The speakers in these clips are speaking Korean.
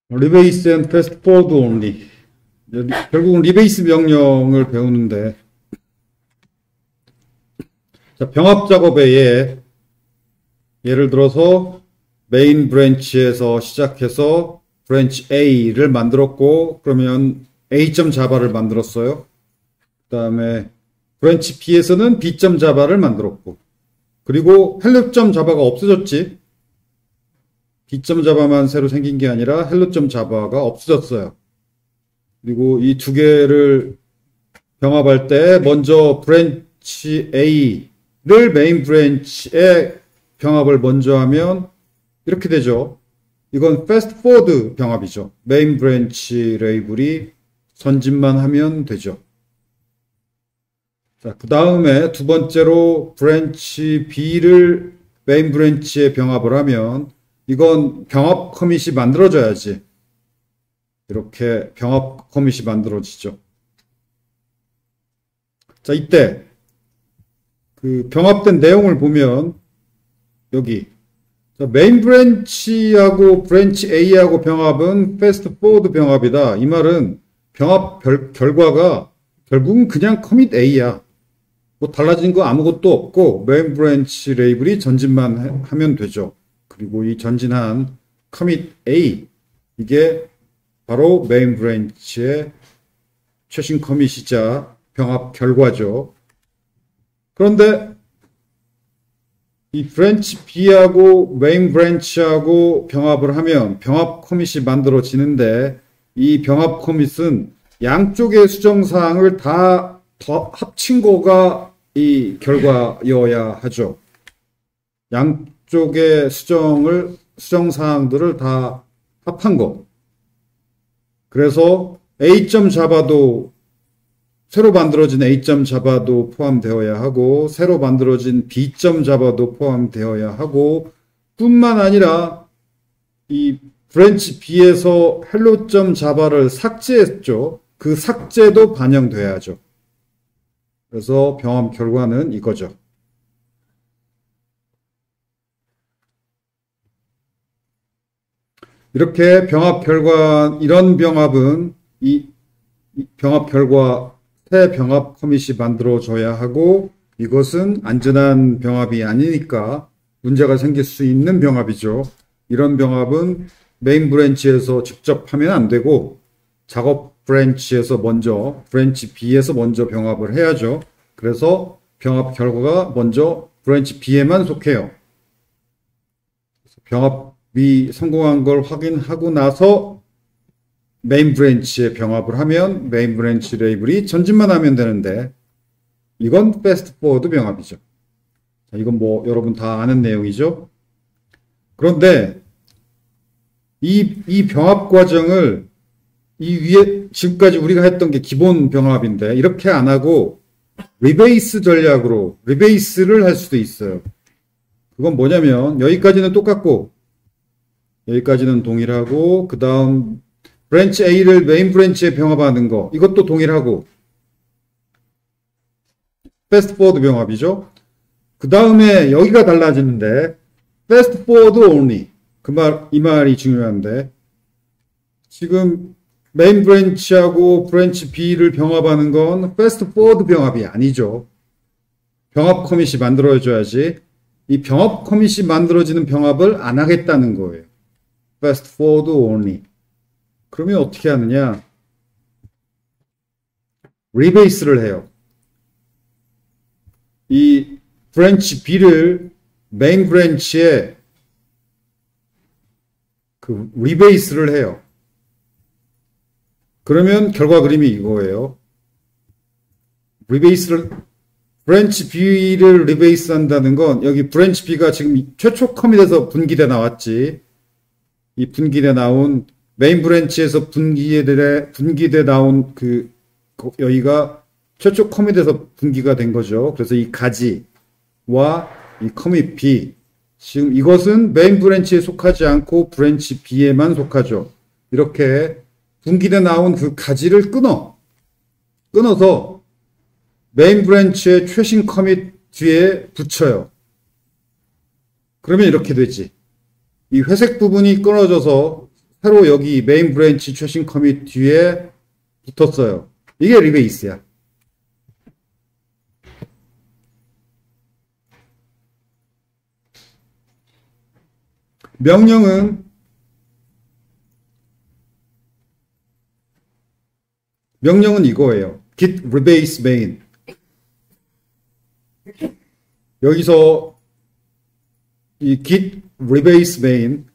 리베이스 앤 패스트 포워드 온리. 결국은 리베이스 명령을 배우는데, 자, 병합 작업에 예를 들어서 메인 브랜치에서 시작해서 브랜치 A를 만들었고, 그러면 A.자바를 만들었어요. 그 다음에 브랜치 B에서는 B.자바를 만들었고, 그리고 hello.java가 없어졌지. B.java만 새로 생긴 게 아니라 hello.java가 없어졌어요. 그리고 이 두 개를 병합할 때 먼저 브랜치 A를 메인 브랜치에 병합을 먼저 하면 이렇게 되죠. 이건 패스트 포워드 병합이죠. 메인 브랜치 레이블이 전진만 하면 되죠. 자, 그 다음에 두 번째로 브랜치 B를 메인 브랜치에 병합을 하면 이건 병합 커밋이 만들어져야지. 이렇게 병합 커밋이 만들어지죠. 자, 이때 그 병합된 내용을 보면 여기 메인 브랜치하고 브랜치 A하고 병합은 패스트 포워드 병합이다. 이 말은 병합 결과가 결국은 그냥 커밋 A야. 뭐 달라진 거 아무것도 없고 메인 브랜치 레이블이 전진만 하면 되죠. 그리고 이 전진한 커밋 A, 이게 바로 메인 브랜치의 최신 커밋이자 병합 결과죠. 그런데 이 브랜치 B하고 메인 브랜치하고 병합을 하면 병합 커밋이 만들어지는데 이 병합 커밋은 양쪽의 수정사항을 다 합친 거가 이 결과여야 하죠. 양쪽의 수정사항들을 다 합한 거. 그래서 A.java도 새로 만들어진 A.java도 포함되어야 하고 새로 만들어진 B.java도 포함되어야 하고 뿐만 아니라 이 브랜치 B에서 hello.java를 삭제했죠. 그 삭제도 반영돼야죠. 그래서 병합 결과는 이거죠. 이렇게 병합 결과, 이런 병합은 이 병합 결과 새 병합 커밋이 만들어져야 하고 이것은 안전한 병합이 아니니까 문제가 생길 수 있는 병합이죠. 이런 병합은 메인 브랜치에서 직접 하면 안 되고 작업 브랜치에서 먼저 브랜치 B에서 먼저 병합을 해야죠. 그래서 병합 결과가 먼저 브랜치 B에만 속해요. 병합이 성공한 걸 확인하고 나서 메인 브랜치에 병합을 하면 메인 브랜치 레이블이 전진만 하면 되는데 이건 패스트 포워드 병합이죠. 자, 이건 뭐 여러분 다 아는 내용이죠. 그런데 이 병합 과정을 이 위에 지금까지 우리가 했던 게 기본 병합인데 이렇게 안 하고 리베이스 전략으로 리베이스를 할 수도 있어요. 그건 뭐냐면 여기까지는 똑같고 여기까지는 동일하고 그 다음 브랜치 A를 메인 브랜치에 병합하는 거 이것도 동일하고 패스트 포워드 병합이죠. 그 다음에 여기가 달라지는데 패스트 포워드 only 이 말이 중요한데 지금 메인 브랜치하고 브랜치 B를 병합하는 건 패스트 포워드 병합이 아니죠. 병합 커밋이 만들어져야지 이 병합 커밋이 만들어지는 병합을 안 하겠다는 거예요. 패스트 포워드 only. 그러면 어떻게 하느냐? 리베이스를 해요. 이 브랜치 B를 메인 브랜치에 그 리베이스를 해요. 그러면 결과 그림이 이거예요. 브랜치 B를 리베이스 한다는 건 여기 브랜치 B가 지금 최초 커밋에서 분기돼 나왔지. 이 분기돼 나온 메인 브랜치에서 분기돼 나온 여기가 최초 커밋에서 분기가 된 거죠. 그래서 이 가지와 이 커밋 B 지금 이것은 메인 브랜치에 속하지 않고 브랜치 B에만 속하죠. 이렇게 분기돼 나온 그 가지를 끊어서 메인 브랜치의 최신 커밋 뒤에 붙여요. 그러면 이렇게 되지. 이 회색 부분이 끊어져서 새로 여기 메인 브랜치 최신 커밋 뒤에 붙었어요. 이게 리베이스야. 명령은 이거예요. git rebase main. 여기서 이 git rebase main,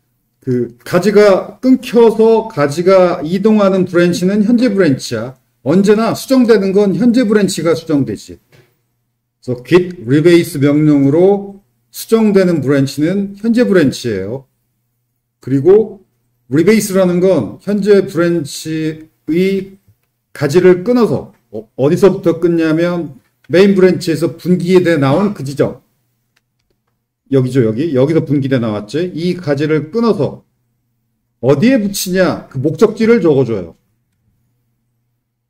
그 가지가 끊겨서 가지가 이동하는 브랜치는 현재 브랜치야. 언제나 수정되는 건 현재 브랜치가 수정되지. 그래서 git rebase 명령으로 수정되는 브랜치는 현재 브랜치예요. 그리고 rebase라는 건 현재 브랜치의 가지를 끊어서 어디서부터 끊냐면 메인 브랜치에서 분기돼 나온 그 지점. 여기죠, 여기서 분기돼 나왔지. 이 가지를 끊어서 어디에 붙이냐, 그 목적지를 적어줘요.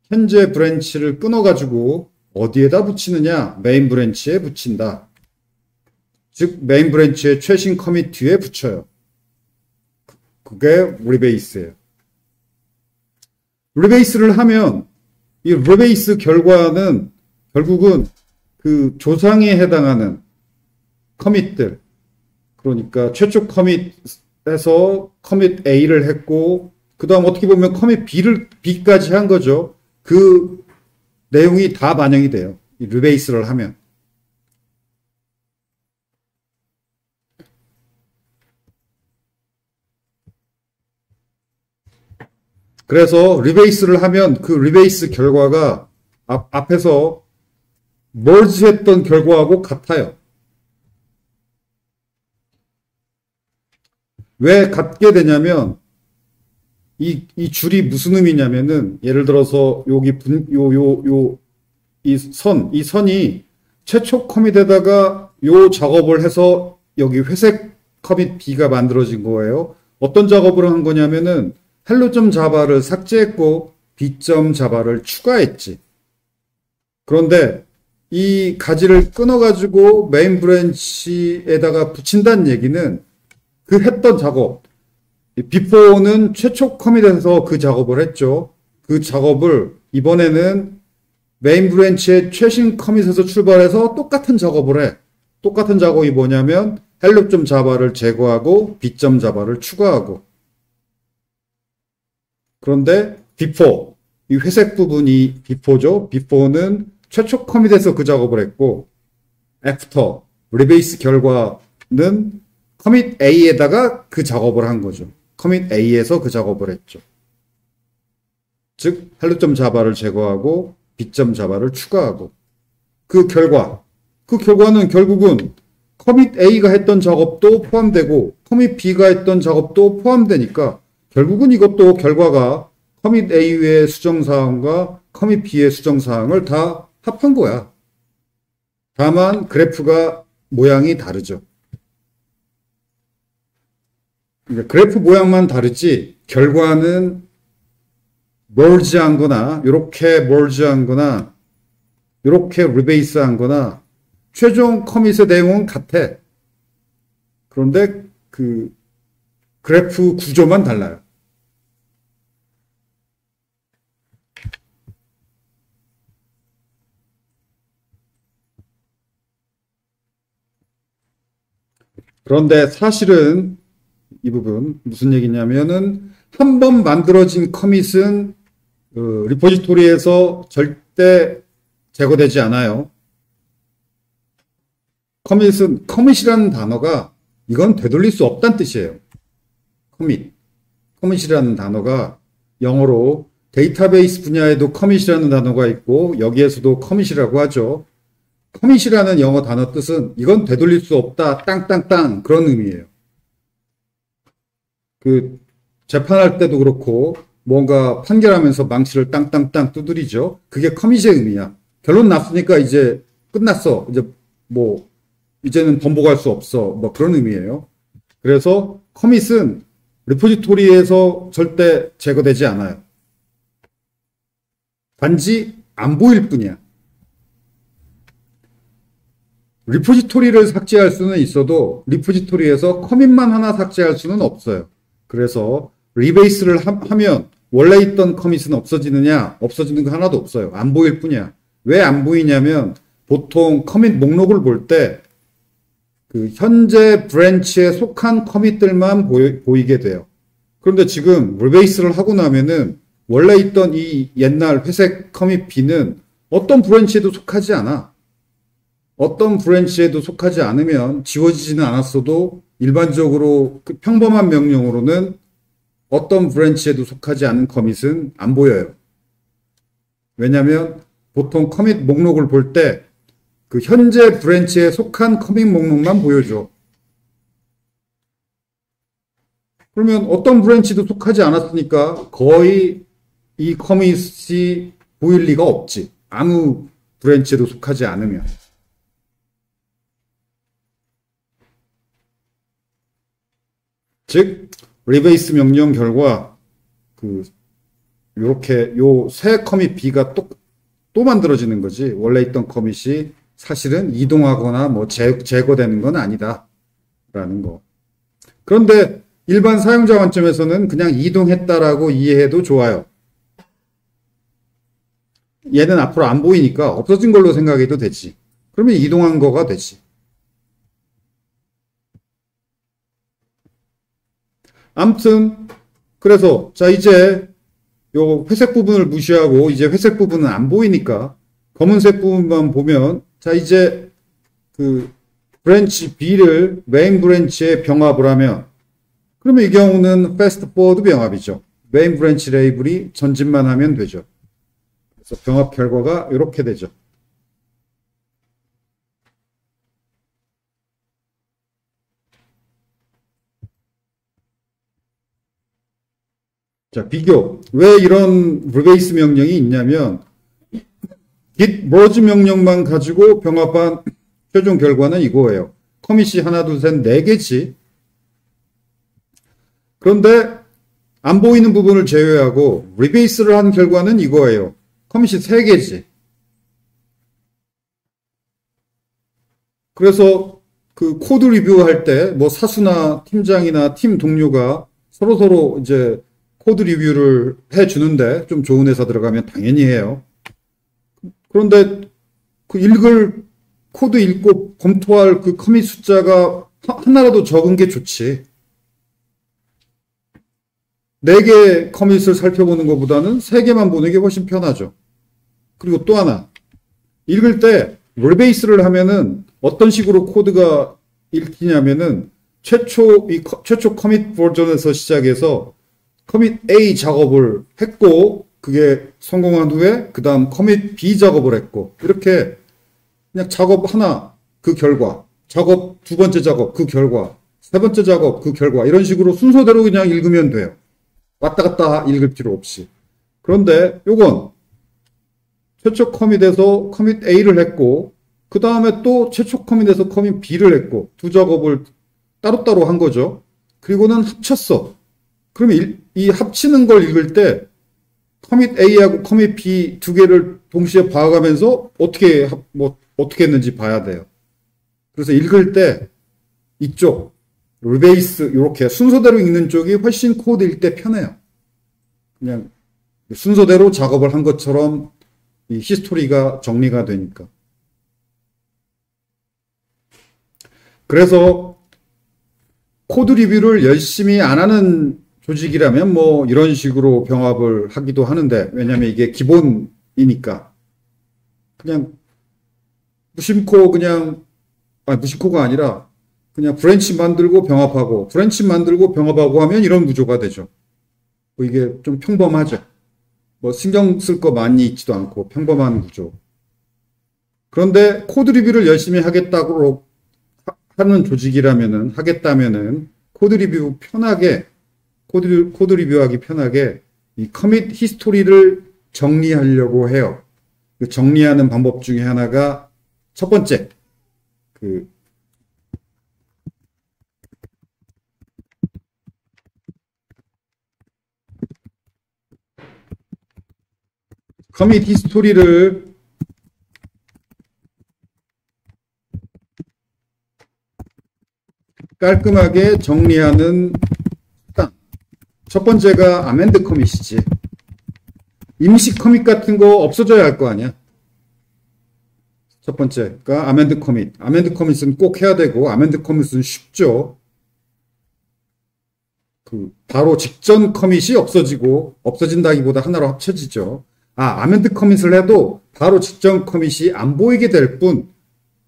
현재 브랜치를 끊어가지고 어디에다 붙이느냐, 메인 브랜치에 붙인다. 즉 메인 브랜치의 최신 커밋 뒤에 붙여요. 그게 리베이스예요. 리베이스를 하면 이 리베이스 결과는 결국은 그 조상에 해당하는 커밋들, 그러니까 최초 커밋에서 커밋 A를 했고 그 다음 어떻게 보면 커밋 B까지 한 거죠. 그 내용이 다 반영이 돼요. 이 리베이스를 하면. 그래서 리베이스를 하면 그 리베이스 결과가 앞에서 merge 했던 결과하고 같아요. 왜 같게 되냐면 이 줄이 무슨 의미냐면은 예를 들어서 여기 이 선이 최초 커밋에다가 요 작업을 해서 여기 회색 커밋 B가 만들어진 거예요. 어떤 작업을 한 거냐면은 hello.java를 삭제했고 b.java를 추가했지. 그런데 이 가지를 끊어가지고 메인 브랜치에다가 붙인다는 얘기는 그 했던 작업, before는 최초 커밋에서 그 작업을 했죠. 그 작업을 이번에는 메인 브랜치의 최신 커밋에서 출발해서 똑같은 작업을 해. 똑같은 작업이 뭐냐면 hello.java를 제거하고 b.java를 추가하고. 그런데 before, 이 회색 부분이 before죠. before는 최초 커밋에서 그 작업을 했고 after, 리베이스 결과는 커밋 A에다가 그 작업을 한 거죠. 커밋 A에서 그 작업을 했죠. 즉 hello.java를 제거하고 b.java를 추가하고 그 결과는 결국은 커밋 A가 했던 작업도 포함되고 커밋 B가 했던 작업도 포함되니까 결국은 이것도 결과가 커밋 A의 수정사항과 커밋 B의 수정사항을 다 합한 거야. 다만 그래프가 모양이 다르죠. 그러니까 그래프 모양만 다르지 결과는 멀지한 거나 이렇게 멀지한 거나 이렇게 리베이스한 거나 최종 커밋의 내용은 같아. 그런데 그 그래프 구조만 달라요. 그런데 사실은 이 부분 무슨 얘기냐면은 한 번 만들어진 커밋은 리포지토리에서 절대 제거되지 않아요. 커밋이라는 단어가 이건 되돌릴 수 없다는 뜻이에요. 커밋이라는 단어가 영어로 데이터베이스 분야에도 커밋이라는 단어가 있고 여기에서도 커밋이라고 하죠. 커밋이라는 영어 단어 뜻은 이건 되돌릴 수 없다, 땅땅땅 그런 의미예요. 그 재판할 때도 그렇고 뭔가 판결하면서 망치를 땅땅땅 두드리죠. 그게 커밋의 의미야. 결론 났으니까 이제 끝났어. 이제는 번복할 수 없어. 뭐 그런 의미예요. 그래서 커밋은 리포지토리에서 절대 제거되지 않아요. 단지 안 보일 뿐이야. 리포지토리를 삭제할 수는 있어도 리포지토리에서 커밋만 하나 삭제할 수는 없어요. 그래서 리베이스를 하면 원래 있던 커밋은 없어지느냐? 없어지는 거 하나도 없어요. 안 보일 뿐이야. 왜 안 보이냐면 보통 커밋 목록을 볼 때 그 현재 브랜치에 속한 커밋들만 보이게 돼요. 그런데 지금 리베이스를 하고 나면은 원래 있던 이 옛날 회색 커밋 B는 어떤 브랜치에도 속하지 않아. 어떤 브랜치에도 속하지 않으면 지워지지는 않았어도 일반적으로 그 평범한 명령으로는 어떤 브랜치에도 속하지 않은 커밋은 안 보여요. 왜냐하면 보통 커밋 목록을 볼 때 그 현재 브랜치에 속한 커밋 목록만 보여줘. 그러면 어떤 브랜치도 속하지 않았으니까 거의 이 커밋이 보일 리가 없지. 아무 브랜치에도 속하지 않으면. 즉, 리베이스 명령 결과 요렇게 요 새 커밋 B가 또 만들어지는 거지. 원래 있던 커밋이 사실은 이동하거나 뭐 제거되는 건 아니다. 라는 거. 그런데 일반 사용자 관점에서는 그냥 이동했다라고 이해해도 좋아요. 얘는 앞으로 안 보이니까 없어진 걸로 생각해도 되지. 그러면 이동한 거가 되지. 아무튼 그래서 자 이제 요 회색 부분을 무시하고 이제 회색 부분은 안 보이니까 검은색 부분만 보면 자 이제 그 브랜치 B를 메인 브랜치에 병합을 하면 그러면 이 경우는 패스트 포워드 병합이죠. 메인 브랜치 레이블이 전진만 하면 되죠. 그래서 병합 결과가 이렇게 되죠. 자, 비교. 왜 이런 리베이스 명령이 있냐면 git merge 명령만 가지고 병합한 최종 결과는 이거예요. 커밋이 하나, 둘, 셋, 네 개지. 그런데 안 보이는 부분을 제외하고 리베이스를 한 결과는 이거예요. 커밋이 세 개지. 그래서 그 코드 리뷰할 때 뭐 사수나 팀장이나 팀 동료가 서로 이제 코드 리뷰를 해주는데 좀 좋은 회사 들어가면 당연히 해요. 그런데 그 코드 읽고 검토할 그 커밋 숫자가 하나라도 적은 게 좋지. 4개 커밋을 살펴보는 것보다는 3개만 보는 게 훨씬 편하죠. 그리고 또 하나. 읽을 때 리베이스를 하면은 어떤 식으로 코드가 읽히냐면은 최초 커밋 버전에서 시작해서 커밋 A 작업을 했고 그게 성공한 후에 그 다음 커밋 B 작업을 했고 이렇게 그냥 작업 하나 그 결과 작업 두 번째 작업 그 결과 세 번째 작업 그 결과 이런 식으로 순서대로 그냥 읽으면 돼요. 왔다 갔다 읽을 필요 없이. 그런데 요건 최초 커밋에서 커밋 A를 했고 그 다음에 또 최초 커밋에서 커밋 B를 했고 두 작업을 따로따로 한 거죠. 그리고는 합쳤어. 그러면 이 합치는 걸 읽을 때 커밋 A하고 커밋 B 두 개를 동시에 봐가면서 어떻게 했는지 봐야 돼요. 그래서 읽을 때 이쪽 리베이스 이렇게 순서대로 읽는 쪽이 훨씬 코드 읽을 때 편해요. 그냥 순서대로 작업을 한 것처럼 이 히스토리가 정리가 되니까. 그래서 코드 리뷰를 열심히 안 하는 조직이라면 뭐 이런 식으로 병합을 하기도 하는데 왜냐면 이게 기본이니까 그냥 무심코가 아니라 그냥 브랜치 만들고 병합하고 브랜치 만들고 병합하고 하면 이런 구조가 되죠. 뭐 이게 좀 평범하죠. 뭐 신경 쓸 거 많이 있지도 않고 평범한 구조. 그런데 코드 리뷰를 열심히 하겠다고 하는 조직이라면은 하겠다면은 코드 리뷰하기 편하게 이 커밋 히스토리를 정리하려고 해요. 그 정리하는 방법 중에 하나가 첫 번째 커밋 히스토리를 깔끔하게 정리하는 수단. 첫 번째가 아멘드 커밋이지. 임시 커밋 같은 거 없어져야 할 거 아니야. 첫 번째가 아멘드 커밋. 아멘드 커밋은 꼭 해야 되고, 아멘드 커밋은 쉽죠. 바로 직전 커밋이 없어지고, 없어진다기보다 하나로 합쳐지죠. 아멘드 커밋을 해도 바로 직전 커밋이 안 보이게 될 뿐,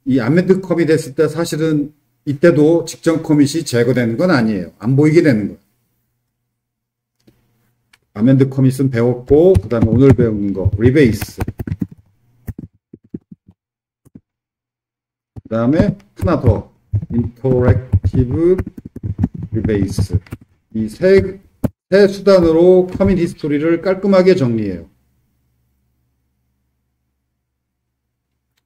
이 아멘드 커밋 했을 때 사실은 이때도 직전 커밋이 제거되는 건 아니에요. 안 보이게 되는 거예요. 아멘드 커밋은 배웠고, 그 다음에 오늘 배운 거, 리베이스. 그 다음에 하나 더, 인터랙티브 리베이스. 이 세 수단으로 커밋 히스토리를 깔끔하게 정리해요.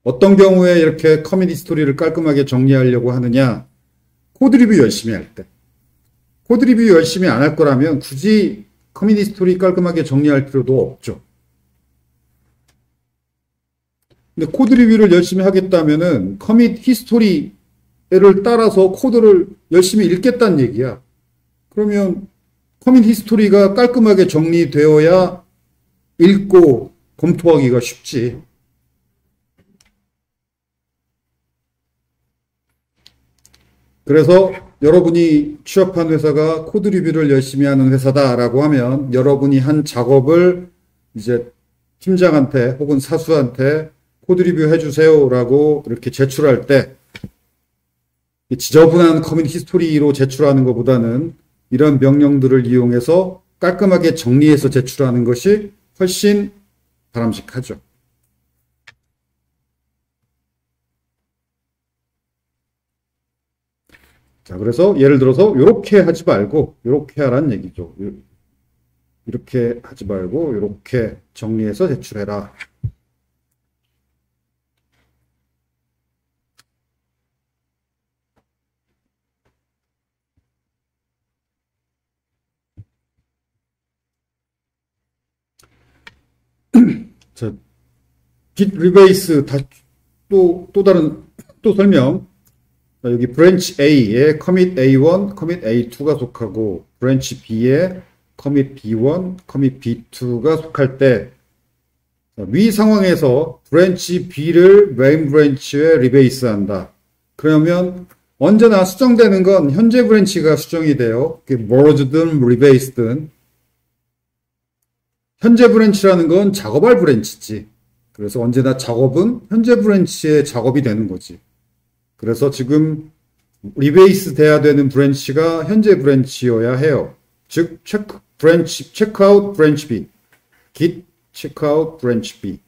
어떤 경우에 이렇게 커밋 히스토리를 깔끔하게 정리하려고 하느냐? 코드 리뷰 열심히 할 때. 코드 리뷰 열심히 안 할 거라면 굳이 커밋 히스토리 깔끔하게 정리할 필요도 없죠. 근데 코드 리뷰를 열심히 하겠다면은 커밋 히스토리를 따라서 코드를 열심히 읽겠다는 얘기야. 그러면 커밋 히스토리가 깔끔하게 정리되어야 읽고 검토하기가 쉽지. 그래서 여러분이 취업한 회사가 코드 리뷰를 열심히 하는 회사다라고 하면 여러분이 한 작업을 이제 팀장한테 혹은 사수한테 코드 리뷰 해주세요라고 이렇게 제출할 때 지저분한 커밋 히스토리로 제출하는 것보다는 이런 명령들을 이용해서 깔끔하게 정리해서 제출하는 것이 훨씬 바람직하죠. 자, 그래서 예를 들어서 이렇게 하지 말고 이렇게 하라는 얘기죠. 이렇게 하지 말고 이렇게 정리해서 제출해라. 자, git rebase 또 다른 설명. 자, 여기 branch A에 commit A1, commit A2가 속하고 branch B에 commit B1, commit B2가 속할 때 위 상황에서 branch B를 main branch에 rebase 한다. 그러면 언제나 수정되는 건 현재 브랜치가 수정이 돼요. merge든 rebase든. 현재 브랜치라는 건 작업할 브랜치지. 그래서 언제나 작업은 현재 브랜치의 작업이 되는 거지. 그래서 지금 리베이스 돼야 되는 브랜치가 현재 브랜치여야 해요. 즉 checkout branch B, git checkout branch B.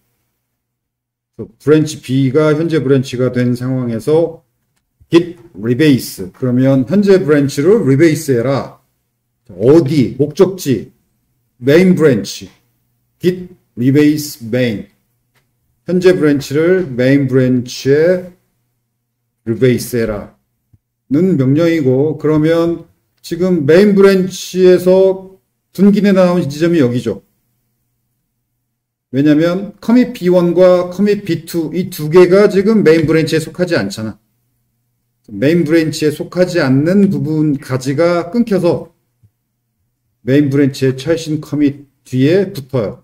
브랜치 B가 현재 브랜치가 된 상황에서 git rebase. 그러면 현재 브랜치를 rebase 해라. 어디 목적지 main branch git rebase main. 현재 브랜치를 main branch에 rebase 해라. 는 명령이고, 그러면 지금 메인 브랜치에서 분기에 나온 지점이 여기죠. 왜냐면 commit B1과 commit B2 이 두 개가 지금 메인 브랜치에 속하지 않잖아. 메인 브랜치에 속하지 않는 부분 가지가 끊겨서 메인 브랜치의 최신 커밋 뒤에 붙어요.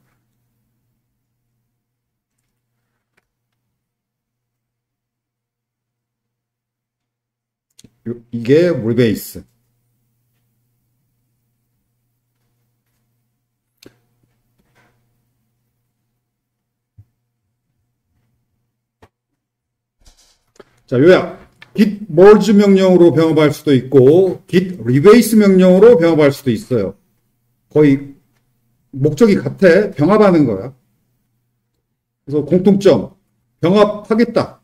이게 리베이스. 자, 요약. git merge 명령으로 병합할 수도 있고 git rebase 명령으로 병합할 수도 있어요. 거의 목적이 같아. 병합하는 거야. 그래서 공통점. 병합하겠다.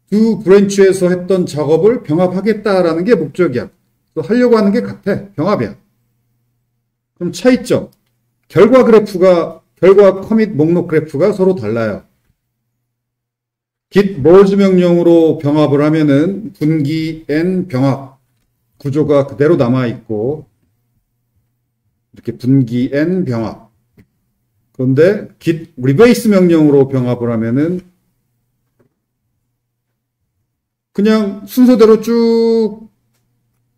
두 브랜치에서 했던 작업을 병합하겠다라는 게 목적이야. 또 하려고 하는 게 같아. 병합이야. 그럼 차이점. 결과 커밋 목록 그래프가 서로 달라요. git merge 명령으로 병합을 하면은 분기 n 병합 구조가 그대로 남아있고, 이렇게 분기 n 병합. 그런데 git rebase 명령으로 병합을 하면은 그냥 순서대로 쭉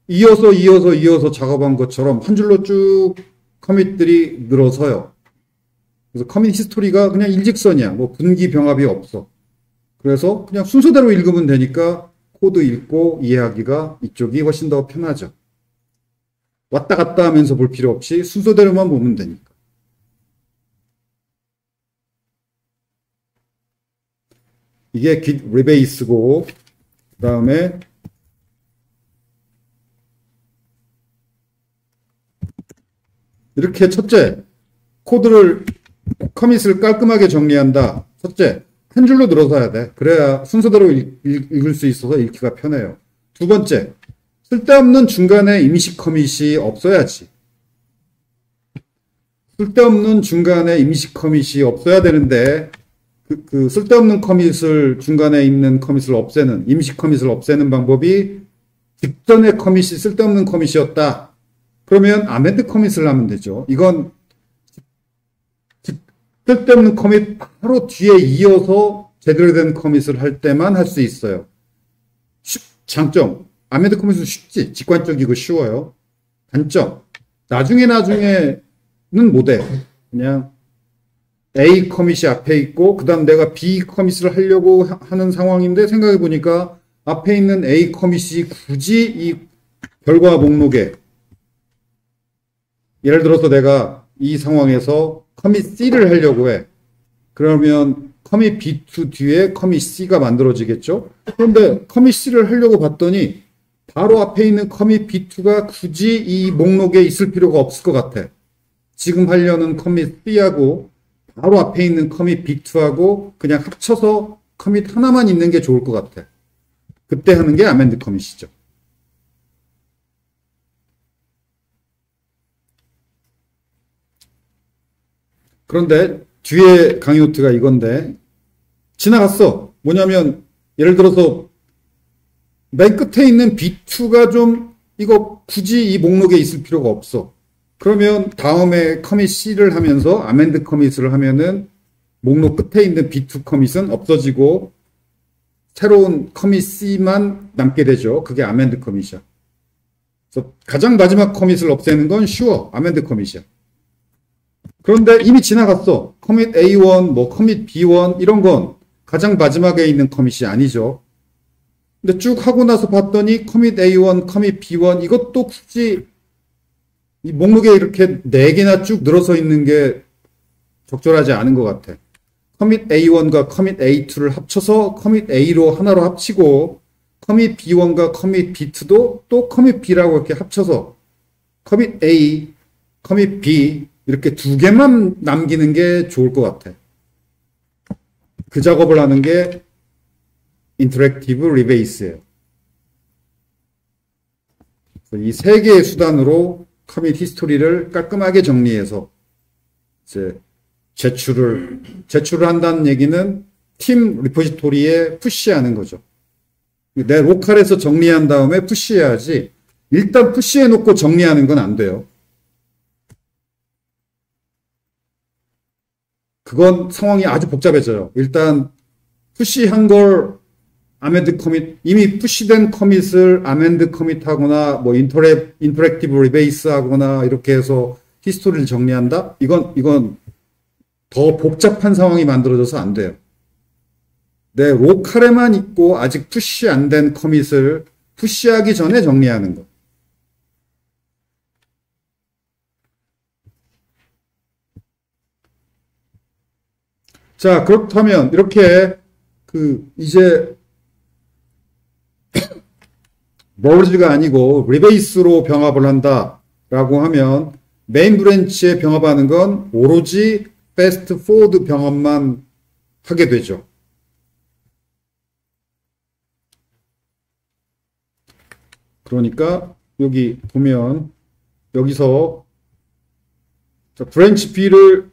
이어서 작업한 것처럼 한 줄로 쭉 커밋들이 늘어서요. 그래서 커밋 히스토리가 그냥 일직선이야. 뭐 분기 병합이 없어. 그래서 그냥 순서대로 읽으면 되니까 코드 읽고 이해하기가 이쪽이 훨씬 더 편하죠. 왔다 갔다 하면서 볼 필요 없이 순서대로만 보면 되니까. 이게 git rebase고, 그 다음에 이렇게 첫째, 코드를, 커밋을 깔끔하게 정리한다. 첫째, 한 줄로 늘어서야 돼. 그래야 순서대로 읽을 수 있어서 읽기가 편해요. 두 번째, 쓸데없는 중간에 임시 커밋이 없어야지. 쓸데없는 중간에 임시 커밋이 없어야 되는데, 그 쓸데없는 커밋을, 중간에 있는 커밋을 없애는, 임시 커밋을 없애는 방법이 직전의 커밋이 쓸데없는 커밋이었다. 그러면 아멘드 커밋을 하면 되죠. 이건 쓸데없는 커밋 바로 뒤에 이어서 제대로 된 커밋을 할 때만 할 수 있어요. 장점, 아멘드 커밋은 쉽지. 직관적이고 쉬워요. 단점, 나중에는 못해. 그냥 A 커밋이 앞에 있고 그 다음 내가 B 커밋을 하려고 하는 상황인데 생각해보니까 앞에 있는 A 커밋이 굳이 이 결과 목록에, 예를 들어서 내가 이 상황에서 커밋 C를 하려고 해. 그러면 커밋 B2 뒤에 커밋 C가 만들어지겠죠? 그런데 커밋 C를 하려고 봤더니 바로 앞에 있는 커밋 B2가 굳이 이 목록에 있을 필요가 없을 것 같아. 지금 하려는 커밋 C하고 바로 앞에 있는 커밋 B2하고 그냥 합쳐서 커밋 하나만 있는 게 좋을 것 같아. 그때 하는 게 아멘드 커밋이죠. 그런데 뒤에 강의 노트가 이건데 지나갔어. 뭐냐면 예를 들어서 맨 끝에 있는 B2가 좀 이거 굳이 이 목록에 있을 필요가 없어. 그러면 다음에 커밋 C를 하면서 아멘드 커밋을 하면은 목록 끝에 있는 B2 커밋은 없어지고 새로운 커밋 C만 남게 되죠. 그게 아멘드 커밋이야. 그래서 가장 마지막 커밋을 없애는 건 쉬워. 아멘드 커밋이야. 그런데 이미 지나갔어. 커밋 A1, 뭐 커밋 B1 이런 건 가장 마지막에 있는 커밋이 아니죠. 근데 쭉 하고 나서 봤더니 커밋 A1, 커밋 B1 이것도 굳이 이 목록에 이렇게 4개나 쭉 늘어서 있는 게 적절하지 않은 것 같아. 커밋 A1과 커밋 A2를 합쳐서 커밋 A로 하나로 합치고 커밋 B1과 커밋 B2도 또 커밋 B라고 이렇게 합쳐서 커밋 A, 커밋 B 이렇게 2개만 남기는 게 좋을 것 같아. 그 작업을 하는 게 인터랙티브 리베이스예요. 이 3개의 수단으로 커밋 히스토리를 깔끔하게 정리해서 이제 제출을 한다는 얘기는 팀 리포지토리에 푸시하는 거죠. 내 로컬에서 정리한 다음에 푸시해야지 일단 푸시해 놓고 정리하는 건 안 돼요. 그건 상황이 아주 복잡해져요. 일단 푸시한 걸 아멘드 커밋, 이미 푸시된 커밋을 아멘드 커밋하거나 뭐 인터랙티브 리베이스 하거나 이렇게 해서 히스토리를 정리한다? 이건 더 복잡한 상황이 만들어져서 안 돼요. 내 로컬에만 있고 아직 푸시 안 된 커밋을 푸시하기 전에 정리하는 거. 자, 그렇다면 이렇게 이제 머지가 아니고 리베이스로 병합을 한다라고 하면 메인 브랜치에 병합하는 건 오로지 패스트 포워드 병합만 하게 되죠. 그러니까 여기 보면 여기서 브랜치 B를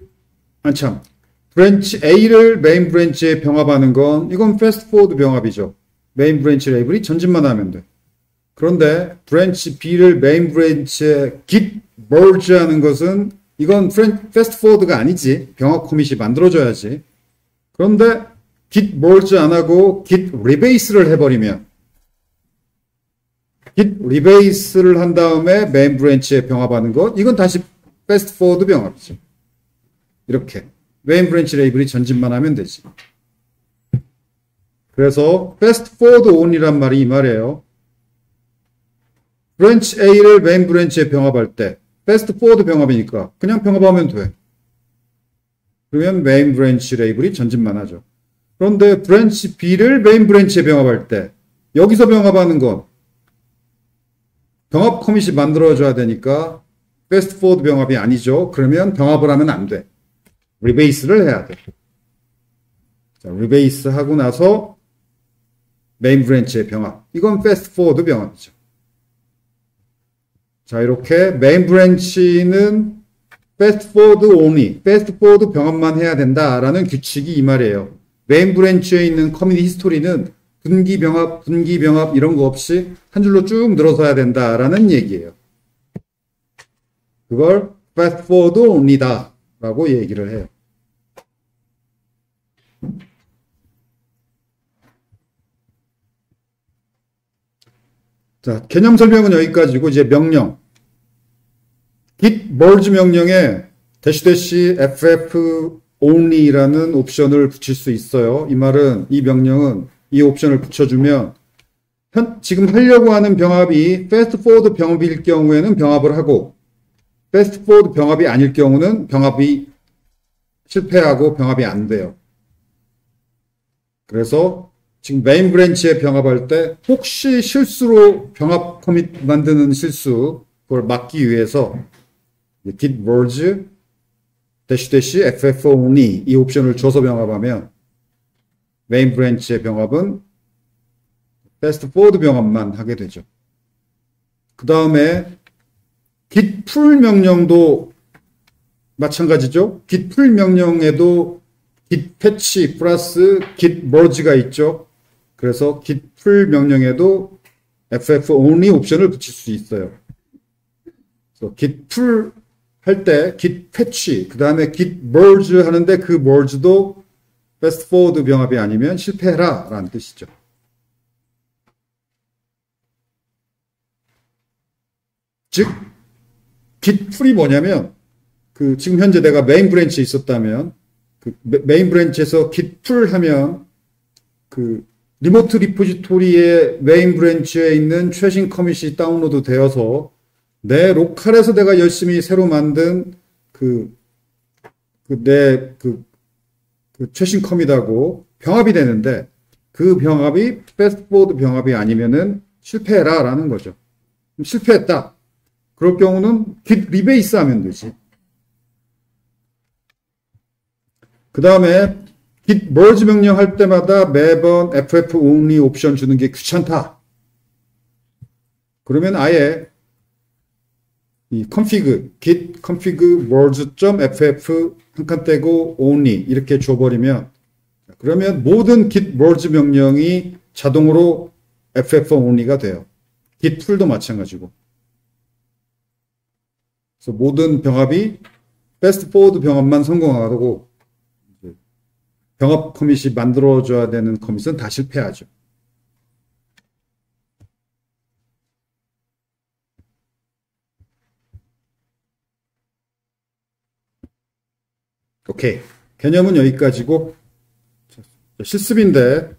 브랜치 A를 메인 브랜치에 병합하는 건 이건 패스트 포워드 병합이죠. 메인 브랜치 레이블이 전진만 하면 돼. 그런데 브랜치 B를 메인 브랜치에 git merge 하는 것은 이건 패스트 포워드가 아니지. 병합 커밋이 만들어져야지. 그런데 git merge 안 하고 git rebase를 해버리면 git rebase를 한 다음에 메인 브랜치에 병합하는 것 이건 다시 패스트 포워드 병합이죠. 이렇게 메인 브랜치 레이블이 전진만 하면 되지. 그래서 패스트 포워드 온이란 말이 이 말이에요. 브랜치 A를 메인 브랜치에 병합할 때 패스트 포워드 병합이니까 그냥 병합하면 돼. 그러면 메인 브랜치 레이블이 전진만 하죠. 그런데 브랜치 B를 메인 브랜치에 병합할 때 여기서 병합하는 건 병합 커밋이 만들어져야 되니까 패스트 포워드 병합이 아니죠. 그러면 병합을 하면 안 돼. 리베이스를 해야 돼. 자, 리베이스 하고 나서 메인 브랜치의 병합. 이건 패스트 포워드 병합이죠. 자, 이렇게 메인 브랜치는 패스트 포워드 only, 패스트 포워드 병합만 해야 된다라는 규칙이 이 말이에요. 메인 브랜치에 있는 커밋 히스토리는 분기 병합 이런 거 없이 한 줄로 쭉 늘어서야 된다라는 얘기예요. 그걸 패스트 포워드 only다 라고 얘기를 해요. 자, 개념 설명은 여기까지고 이제 명령. git merge 명령에 dash ff only라는 옵션을 붙일 수 있어요. 이 말은 이 명령은 이 옵션을 붙여주면 지금 하려고 하는 병합이 패스트 포워드 병합일 경우에는 병합을 하고 패스트 포워드 병합이 아닐 경우는 병합이 실패하고 병합이 안 돼요. 그래서 지금 메인 브랜치에 병합할 때 혹시 실수로 병합 커밋 만드는 실수 그걸 막기 위해서 git merge --ff only 이 옵션을 줘서 병합하면 메인 브랜치의 병합은 패스트 포워드 병합만 하게 되죠. 그 다음에 git pull 명령도 마찬가지죠. git pull 명령에도 git patch 플러스 git merge가 있죠. 그래서 git pull 명령에도 ff only 옵션을 붙일 수 있어요. 그래서 git pull 할 때 git patch 그 다음에 git merge 하는데 그 merge도 패스트 포워드 병합이 아니면 실패해라 라는 뜻이죠. 즉 git pull이 뭐냐면 지금 현재 내가 메인 브랜치에 있었다면 메인 브랜치에서 git pull 하면 리모트 리포지토리의 메인 브랜치에 있는 최신 커밋이 다운로드 되어서 내 로컬에서 내가 열심히 새로 만든 내 최신 커밋하고 병합이 되는데 그 병합이 패스트 포워드 병합이 아니면은 실패해라 라는 거죠. 실패했다. 그럴 경우는 git rebase 하면 되지. 그 다음에 git merge 명령 할 때마다 매번 ff only 옵션 주는 게 귀찮다. 그러면 아예 이 config, git config merge.ff 한 칸 떼고 only 이렇게 줘버리면 그러면 모든 git merge 명령이 자동으로 ff only가 돼요. git pull도 마찬가지고. 그래서 모든 병합이 패스트 포워드 병합만 성공하고 병합 커밋이 만들어져야 되는 커밋은 다 실패하죠. 오케이. 개념은 여기까지고 실습인데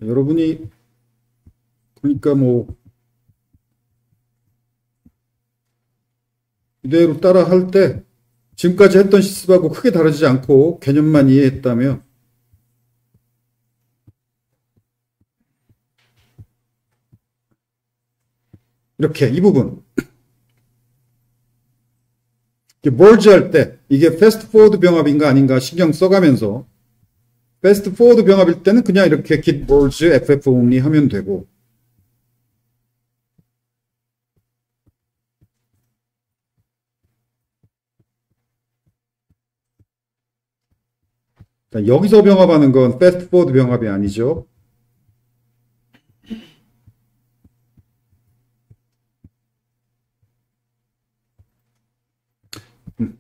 여러분이 그러니까 이대로 따라 할 때 지금까지 했던 실습하고 크게 다르지 않고 개념만 이해했다면 이렇게 이 부분 merge 할 때 이게 패스트 포워드 병합인가 아닌가 신경 써가면서 패스트 포워드 병합일 때는 그냥 이렇게 git merge ff only 하면 되고 여기서 병합하는 건 패스트 포워드 병합이 아니죠.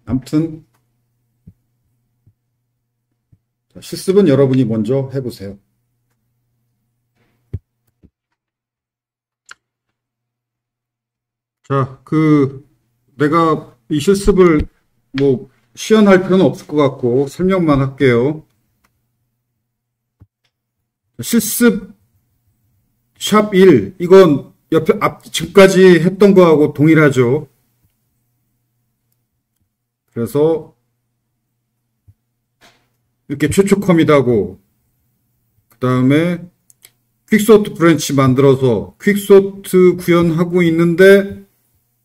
아무튼 실습은 여러분이 먼저 해보세요. 자, 내가 이 실습을 뭐 시연할 필요는 없을 것 같고 설명만 할게요. 실습 샵 1, 이건 지금까지 했던 거하고 동일하죠. 그래서 이렇게 최초 커밋하고 그 다음에 퀵소트 브랜치 만들어서 퀵소트 구현하고 있는데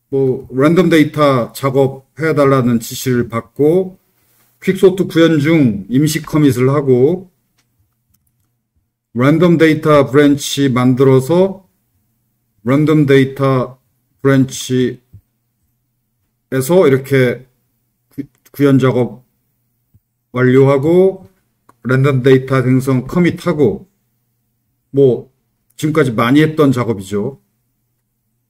뭐 랜덤 데이터 작업해 달라는 지시를 받고 퀵소트 구현 중 임시 커밋을 하고 랜덤 데이터 브랜치 만들어서 랜덤 데이터 브랜치에서 이렇게 구현 작업 완료하고 랜덤 데이터 생성 커밋하고 뭐 지금까지 많이 했던 작업이죠.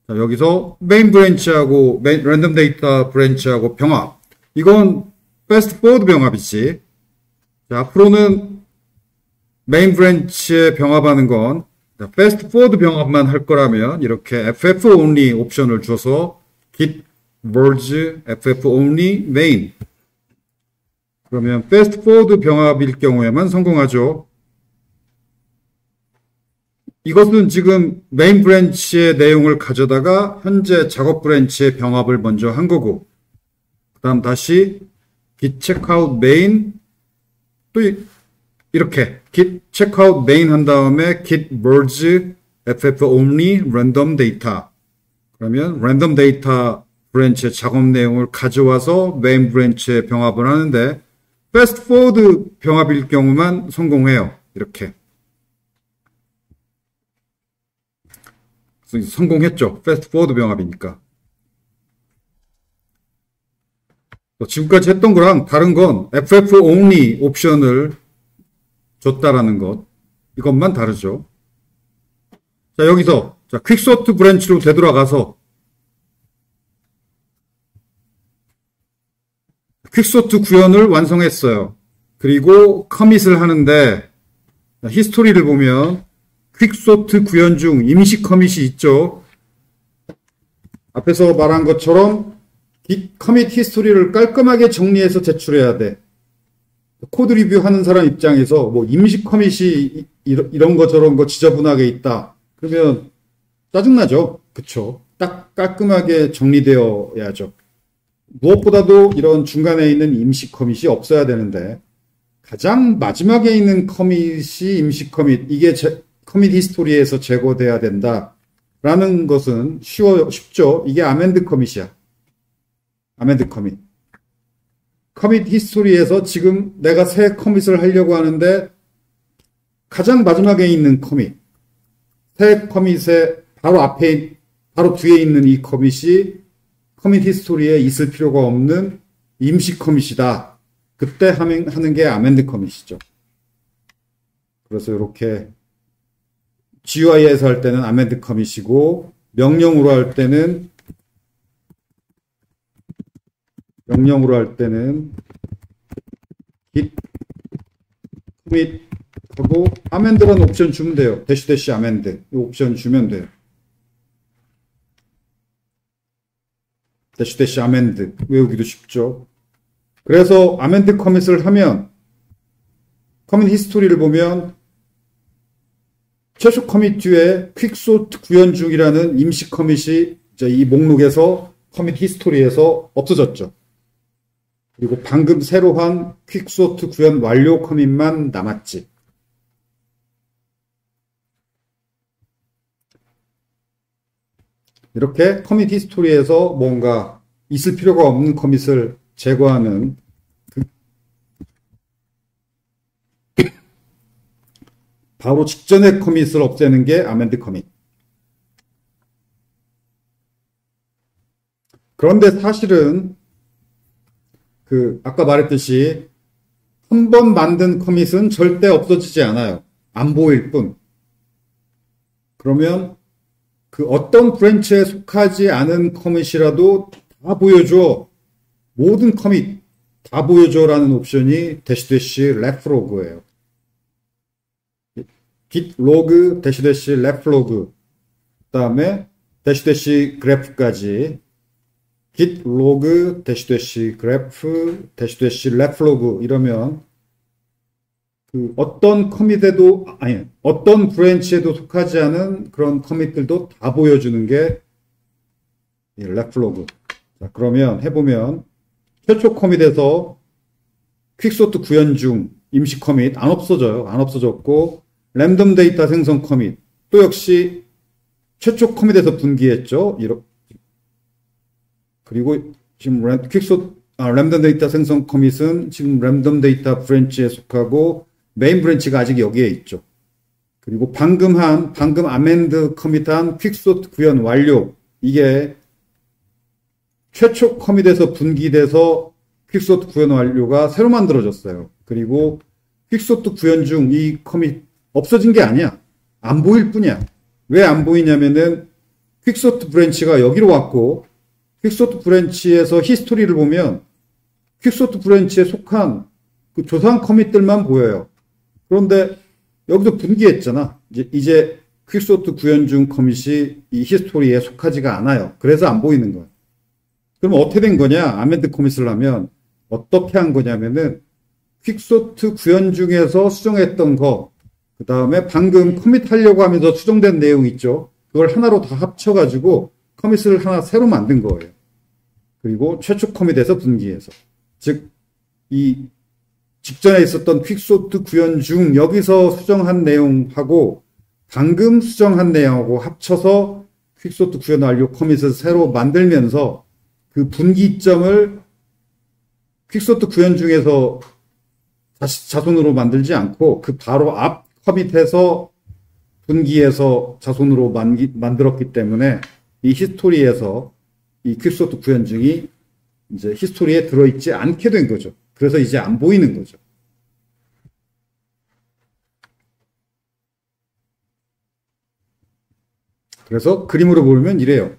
자, 여기서 메인 브랜치하고 랜덤 데이터 브랜치하고 병합. 이건 패스트 포워드 병합이지. 자, 앞으로는 메인 브랜치에 병합하는 건 패스트 포워드 병합만 할 거라면 이렇게 FF only 옵션을 줘서 git merge FF only main. 그러면 패스트 포워드 병합일 경우에만 성공하죠. 이것은 지금 메인 브랜치의 내용을 가져다가 현재 작업 브랜치의 병합을 먼저 한 거고, 그 다음 다시 git checkout main, 또 이렇게 git checkout main 한 다음에 git merge ff only random data. 그러면 random data 브랜치의 작업 내용을 가져와서 메인 브랜치의 병합을 하는데 패스트 포워드 병합일 경우만 성공해요. 이렇게. 성공했죠. 패스트 포워드 병합이니까. 지금까지 했던 거랑 다른 건 FF only 옵션을 줬다라는 것. 이것만 다르죠. 자, 여기서 자, 퀵소트 브랜치로 되돌아가서 퀵소트 구현을 완성했어요. 그리고 커밋을 하는데 히스토리를 보면 퀵소트 구현 중 임시 커밋이 있죠. 앞에서 말한 것처럼 커밋 히스토리를 깔끔하게 정리해서 제출해야 돼. 코드 리뷰하는 사람 입장에서 뭐 임시 커밋이 이런 거 저런 거 지저분하게 있다. 그러면 짜증나죠. 그쵸? 딱 깔끔하게 정리되어야죠. 무엇보다도 이런 중간에 있는 임시 커밋이 없어야 되는데 가장 마지막에 있는 커밋이 임시 커밋, 이게 커밋 히스토리에서 제거돼야 된다라는 것은 쉽죠. 이게 아멘드 커밋이야. 아멘드 커밋. 커밋 히스토리에서 지금 내가 새 커밋을 하려고 하는데 가장 마지막에 있는 커밋, 새 커밋의 바로 뒤에 있는 이 커밋이 커밋 히스토리에 있을 필요가 없는 임시 커밋이다. 그때 하는 게 아멘드 커밋이죠. 그래서 이렇게 GUI에서 할 때는 아멘드 커밋이고 명령으로 할 때는 git commit 하고 아멘드라는 옵션 주면 돼요. 대시 아멘드 이 옵션 주면 돼요. 대시 아멘드 외우기도 쉽죠. 그래서 아멘드 커밋을 하면 커밋 히스토리를 보면 최초 커밋 뒤에 퀵소트 구현 중이라는 임시 커밋이 이 목록에서 커밋 히스토리에서 없어졌죠. 그리고 방금 새로 한 퀵소트 구현 완료 커밋만 남았지. 이렇게 커밋 히스토리에서 뭔가 있을 필요가 없는 커밋을 제거하는 바로 직전의 커밋을 없애는 게 아멘드 커밋. 그런데 사실은 아까 말했듯이 한 번 만든 커밋은 절대 없어지지 않아요. 안 보일 뿐. 그러면 어떤 브랜치에 속하지 않은 커밋이라도 다 보여줘. 모든 커밋 다 보여줘라는 옵션이 대시 reflog예요. git log 대시 reflog. 그 다음에 대시 그래프까지 git log 대시 그래프 대시 reflog 이러면 그 어떤 커밋에도 아니 어떤 브랜치에도 속하지 않은 그런 커밋들도 다 보여주는 게 reflog. 자, 그러면 해보면 최초 커밋에서 퀵소트 구현 중 임시 커밋 안 없어져요. 안 없어졌고 랜덤 데이터 생성 커밋 또 역시 최초 커밋에서 분기했죠. 그리고 지금 랜덤 데이터 생성 커밋은 지금 랜덤 데이터 브랜치에 속하고 메인 브랜치가 아직 여기에 있죠. 그리고 방금 아멘드 커밋한 퀵소트 구현 완료 이게 최초 커밋에서 분기돼서 퀵소트 구현 완료가 새로 만들어졌어요. 그리고 퀵소트 구현 중 이 커밋 없어진 게 아니야. 안 보일 뿐이야. 왜 안 보이냐면은 퀵소트 브랜치가 여기로 왔고 퀵소트 브랜치에서 히스토리를 보면 퀵소트 브랜치에 속한 그 조사한 커밋들만 보여요. 그런데 여기도 분기했잖아. 이제 퀵소트 구현 중 커밋이 이 히스토리에 속하지가 않아요. 그래서 안 보이는 거야. 그럼 어떻게 된 거냐? 아멘드 커밋을 하면 어떻게 한 거냐면은 퀵소트 구현 중에서 수정했던 거, 그 다음에 방금 커밋 하려고 하면서 수정된 내용 있죠? 그걸 하나로 다 합쳐가지고 커밋을 하나 새로 만든 거예요. 그리고 최초 커밋에서 분기해서. 즉, 이 직전에 있었던 퀵소트 구현 중 여기서 수정한 내용하고 방금 수정한 내용하고 합쳐서 퀵소트 구현 완료 커밋을 새로 만들면서 그 분기점을 퀵소트 구현 중에서 다시 자손으로 만들지 않고 그 바로 앞 커밋에서 분기해서 자손으로 만들었기 때문에 이 히스토리에서 이 퀵소트 구현 중이 이제 히스토리에 들어있지 않게 된 거죠. 그래서 이제 안 보이는 거죠. 그래서 그림으로 보면 이래요.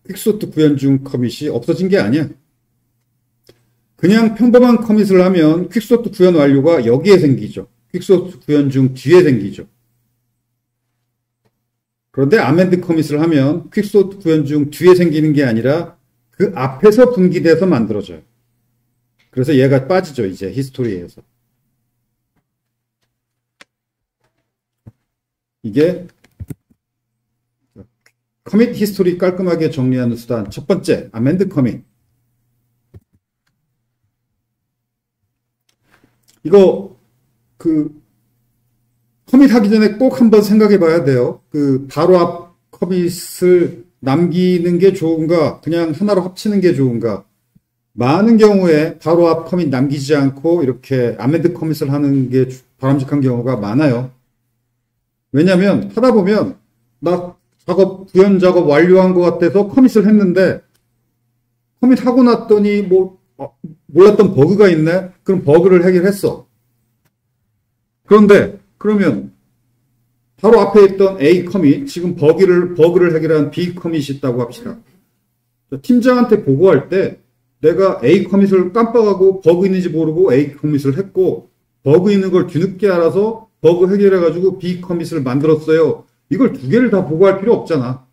퀵소트 구현 중 커밋이 없어진 게 아니야. 그냥 평범한 커밋을 하면 퀵소트 구현 완료가 여기에 생기죠. 퀵소트 구현 중 뒤에 생기죠. 그런데 아멘드 커밋을 하면 퀵소트 구현 중 뒤에 생기는 게 아니라 그 앞에서 분기돼서 만들어져요. 그래서 얘가 빠지죠. 이제 히스토리에서. 이게 커밋 히스토리 깔끔하게 정리하는 수단. 첫 번째, 아멘드 커밋. 이거 커밋 하기 전에 꼭 한번 생각해 봐야 돼요. 바로 앞 커밋을 남기는 게 좋은가, 그냥 하나로 합치는 게 좋은가. 많은 경우에 바로 앞 커밋 남기지 않고 이렇게 아멘드 커밋을 하는 게 바람직한 경우가 많아요. 왜냐면 하다 보면 나 구현 작업 완료한 것 같아서 커밋을 했는데 커밋 하고 났더니 몰랐던 버그가 있네? 그럼 버그를 해결했어. 그런데 그러면 바로 앞에 있던 A 커밋, 지금 버그를 해결한 B 커밋이 있다고 합시다. 팀장한테 보고할 때 내가 A 커밋을 깜빡하고 버그 있는지 모르고 A 커밋을 했고 버그 있는 걸 뒤늦게 알아서 버그 해결해가지고 B 커밋을 만들었어요. 이걸 두 개를 다 보고할 필요 없잖아.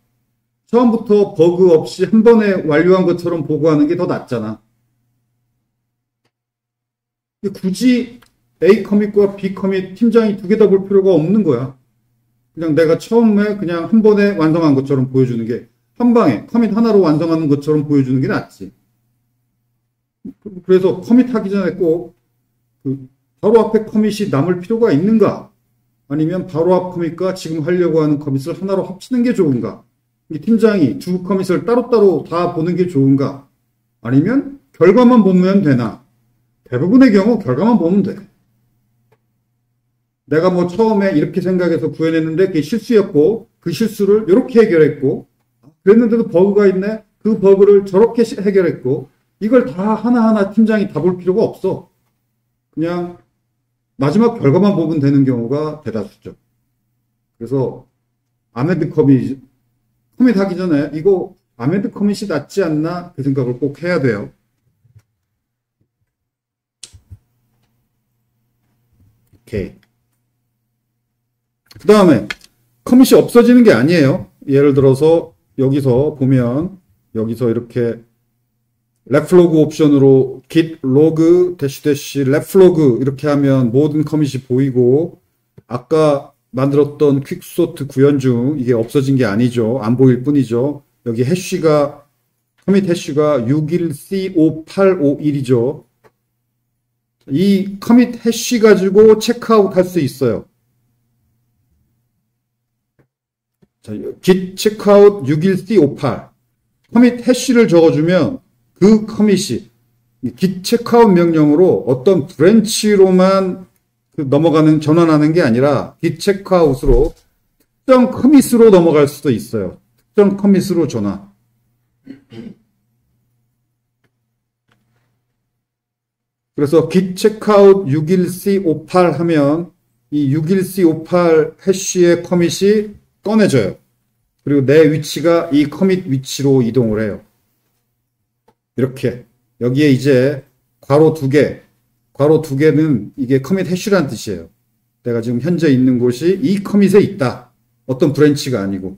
처음부터 버그 없이 한 번에 완료한 것처럼 보고하는 게 더 낫잖아. 굳이 A 커밋과 B 커밋 팀장이 두 개 다 볼 필요가 없는 거야. 그냥 내가 처음에 그냥 한 번에 완성한 것처럼 보여주는 게 한 방에 커밋 하나로 완성하는 것처럼 보여주는 게 낫지. 그래서 커밋 하기 전에 꼭 바로 앞에 커밋이 남을 필요가 있는가? 아니면 바로 앞 커밋과 지금 하려고 하는 커밋을 하나로 합치는 게 좋은가? 팀장이 두 커밋을 따로따로 다 보는 게 좋은가? 아니면 결과만 보면 되나? 대부분의 경우 결과만 보면 돼. 내가 처음에 이렇게 생각해서 구현했는데 그게 실수였고 그 실수를 이렇게 해결했고 그랬는데도 버그가 있네? 그 버그를 저렇게 해결했고 이걸 다 하나하나 팀장이 다 볼 필요가 없어. 그냥 마지막 결과만 보면 되는 경우가 대다수죠. 그래서 아멘드 커밋 하기 전에 이거 아멘드 커밋이 낫지 않나 그 생각을 꼭 해야 돼요. 오케이. 그 다음에 커밋이 없어지는 게 아니에요. 예를 들어서 여기서 보면 여기서 이렇게 랩플로그 옵션으로 git log 대시 랩플로그 이렇게 하면 모든 커밋이 보이고 아까 만들었던 퀵소트 구현 중 이게 없어진 게 아니죠. 안 보일 뿐이죠. 여기 해쉬가 커밋 해쉬가 61C5851이죠. 이 커밋 해쉬 가지고 체크아웃 할 수 있어요. 자, git checkout 61C58 커밋 해쉬를 적어주면 그 커밋이 git checkout 명령으로 어떤 브랜치로만 넘어가는 전환하는 게 아니라 git checkout으로 특정 커밋으로 넘어갈 수도 있어요. 특정 커밋으로 전환. 그래서 git checkout 61C58 하면 이 61C58 해쉬의 커밋이 꺼내져요. 그리고 내 위치가 이 커밋 위치로 이동을 해요. 이렇게 여기에 이제 괄호 두 개는 이게 커밋 해쉬라는 뜻이에요. 내가 지금 현재 있는 곳이 이 커밋에 있다. 어떤 브랜치가 아니고.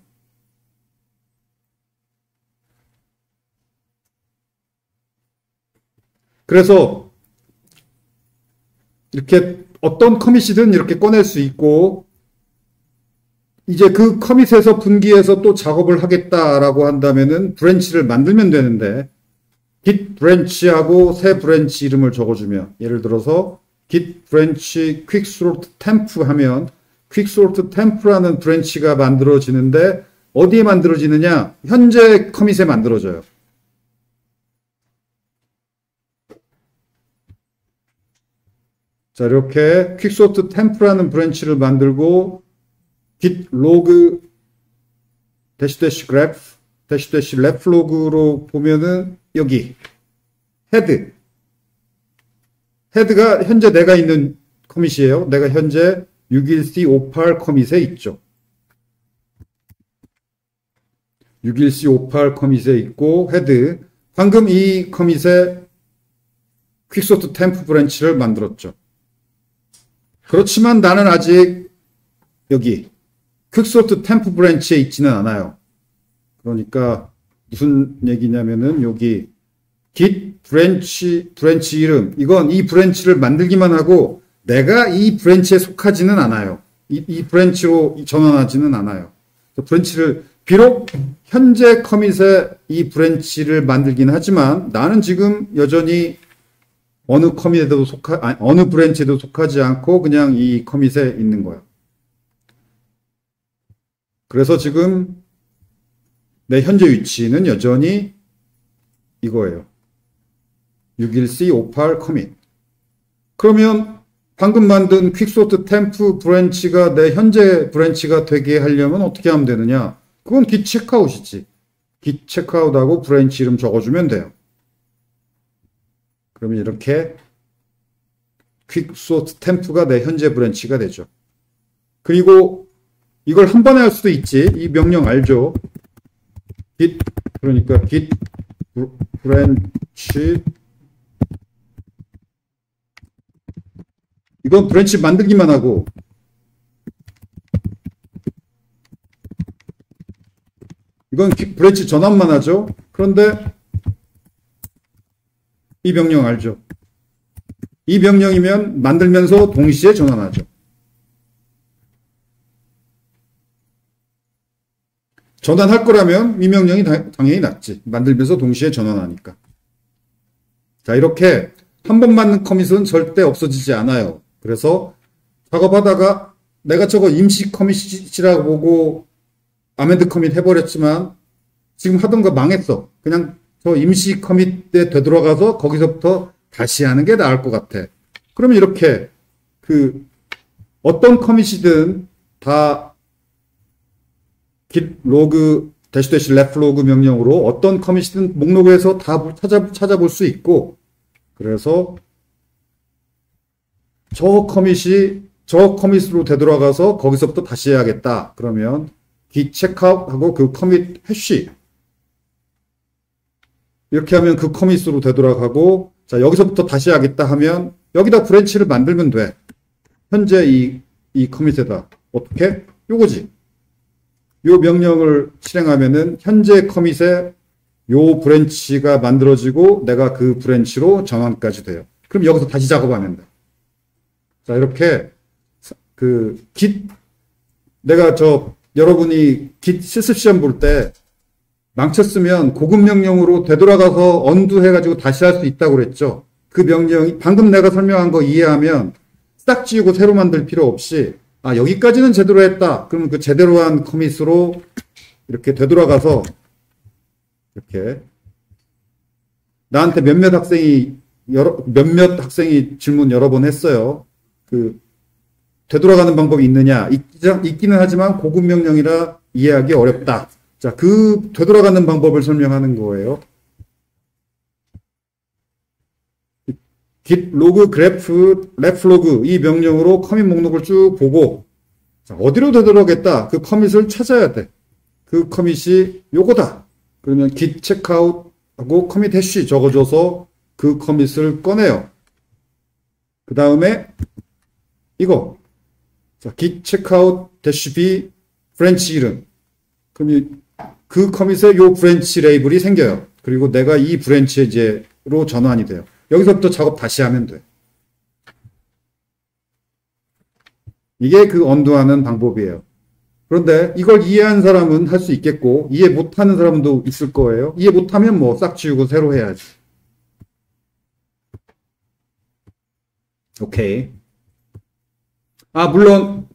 그래서 이렇게 어떤 커밋이든 이렇게 꺼낼 수 있고 이제 그 커밋에서 분기해서 또 작업을 하겠다라고 한다면은 브랜치를 만들면 되는데 git branch하고 새 브랜치 이름을 적어주면 예를 들어서 git branch quicksort temp 하면 quicksort temp라는 브랜치가 만들어지는데 어디에 만들어지느냐? 현재 커밋에 만들어져요. 자, 이렇게 quicksort temp라는 브랜치를 만들고 git log dash graph dash 랩플로그로 보면은 여기 헤드가 현재 내가 있는 커밋이에요. 내가 현재 61C58 커밋에 있죠. 61C58 커밋에 있고 헤드 방금 이 커밋에 퀵소트 템프 브랜치를 만들었죠. 그렇지만 나는 아직 여기 퀵소트 템프 브랜치에 있지는 않아요. 그러니까 무슨 얘기냐면은 여기 git 브랜치 이름 이건 이 브랜치를 만들기만 하고 내가 이 브랜치에 속하지는 않아요. 이 브랜치로 전환하지는 않아요. 브랜치를 비록 현재 커밋에 이 브랜치를 만들긴 하지만 나는 지금 여전히 어느 커밋에도 어느 브랜치에도 속하지 않고 그냥 이 커밋에 있는 거예요. 그래서 지금 내 현재 위치는 여전히 이거예요. 61C58 커밋. 그러면 방금 만든 퀵소트 템프 브랜치가 내 현재 브랜치가 되게 하려면 어떻게 하면 되느냐? 그건 git checkout이지. git checkout하고 브랜치 이름 적어주면 돼요. 그러면 이렇게 퀵소트 템프가 내 현재 브랜치가 되죠. 그리고 이걸 한 번에 할 수도 있지. 이 명령 알죠? git 그러니까 git branch 이건 브랜치 만들기만 하고 이건 브랜치 전환만 하죠. 그런데 이 명령 알죠? 이 명령이면 만들면서 동시에 전환하죠. 전환할 거라면 이 명령이 당연히 낫지. 만들면서 동시에 전환하니까. 자, 이렇게 한 번 만든 커밋은 절대 없어지지 않아요. 그래서 작업하다가 내가 저거 임시 커밋이라고 보고 아멘드 커밋 해버렸지만 지금 하던 거 망했어. 그냥 저 임시 커밋에 되돌아가서 거기서부터 다시 하는 게 나을 것 같아. 그러면 이렇게 어떤 커밋이든 다 git log dash 랩플로그 명령으로 어떤 커밋이든 목록에서 다 찾아볼 수 있고 그래서 저 커밋으로 되돌아가서 거기서부터 다시 해야겠다. 그러면 git checkout 하고 그 커밋 해쉬 이렇게 하면 그 커밋으로 되돌아가고 자 여기서부터 다시 하겠다 하면 여기다 브랜치를 만들면 돼. 현재 이 커밋에다 어떻게? 요거지. 요 명령을 실행하면은 현재 커밋에 요 브랜치가 만들어지고 내가 그 브랜치로 전환까지 돼요. 그럼 여기서 다시 작업하면 돼. 자, 이렇게 그 git 내가 여러분이 git 실습 시험 볼 때 망쳤으면 고급 명령으로 되돌아가서 언두 해가지고 다시 할 수 있다고 그랬죠. 그 명령이 방금 내가 설명한 거 이해하면 싹 지우고 새로 만들 필요 없이 여기까지는 제대로 했다. 그러면 그 제대로 한 커밋으로 이렇게 되돌아가서 이렇게 나한테 몇몇 학생이 질문 여러 번 했어요. 그 되돌아가는 방법이 있느냐? 있기는 하지만 고급 명령이라 이해하기 어렵다. 자, 그 되돌아가는 방법을 설명하는 거예요. git log grep reflog 이 명령으로 커밋 목록을 쭉 보고 자, 어디로 되돌아가겠다. 그 커밋을 찾아야 돼. 그 커밋이 요거다. 그러면 git checkout 하고 커밋 해시 적어줘서 그 커밋을 꺼내요. 그 다음에 이거 자, git checkout -b 브랜치 이름. 그럼 그 커밋에 요 브랜치 레이블이 생겨요. 그리고 내가 이 브랜치에 이제로 전환이 돼요. 여기서부터 작업 다시 하면 돼. 이게 그 언두하는 방법이에요. 그런데 이걸 이해한 사람은 할 수 있겠고 이해 못하는 사람도 있을 거예요. 이해 못하면 뭐 싹 지우고 새로 해야지. 오케이. 물론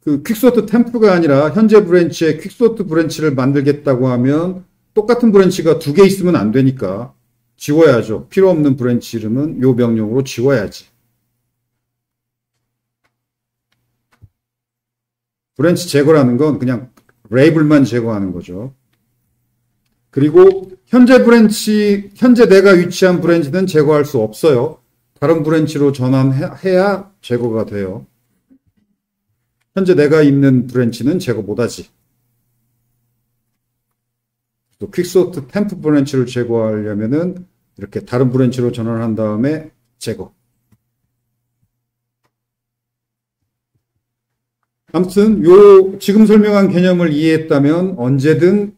그 퀵소트 템프가 아니라 현재 브랜치에 퀵소트 브랜치를 만들겠다고 하면 똑같은 브랜치가 두 개 있으면 안 되니까 지워야죠. 필요 없는 브랜치 이름은 요 명령으로 지워야지. 브랜치 제거라는 건 그냥 레이블만 제거하는 거죠. 그리고 현재 내가 위치한 브랜치는 제거할 수 없어요. 다른 브랜치로 전환해야 제거가 돼요. 현재 내가 있는 브랜치는 제거 못하지. 또 퀵소트 템프 브랜치를 제거하려면은 이렇게 다른 브랜치로 전환한 다음에 제거. 아무튼 지금 설명한 개념을 이해했다면 언제든